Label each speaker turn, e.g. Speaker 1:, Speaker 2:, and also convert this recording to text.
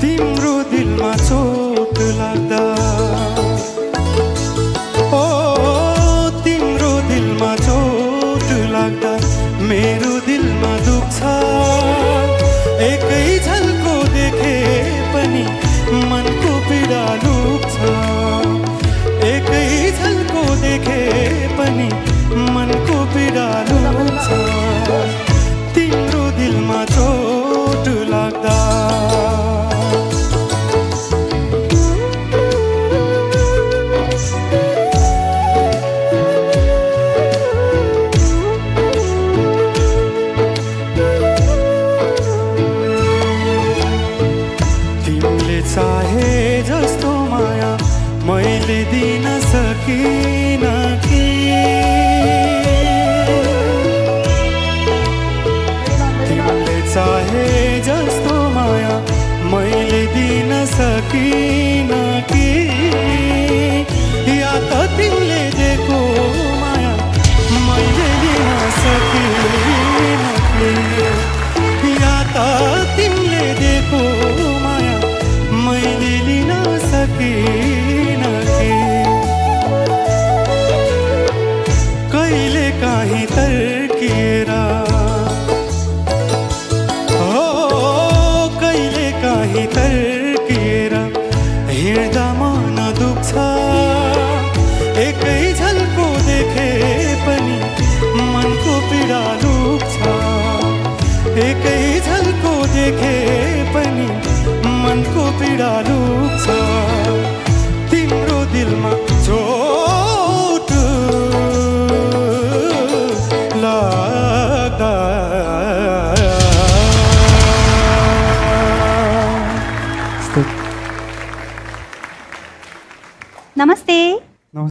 Speaker 1: तिम्रो दिलमा चोट लाग्दा, ओ तिम्रो दिलमा चोट लाग्दा मेरो दिलमा दुख्छ। एकै झल्को देखे पनि मनको पीडा लुक्छ। एकै झल्को देखे पनि मनको पीडा लुक्छ। तिम्रो दिलमा चोट लाग्दा। चाहे जस्तो माया मैले दिन सकिन कि, तिमीले चाहे जस्तो माया मैले दिन सकिन कि, या त तिमीले दिएको माया मैले दिन सकिन कि, या त तिमीले दिएको माया मैले लिन सकिन कि। कहिले काहीँ तर्किएर, हो कहिले काहीँ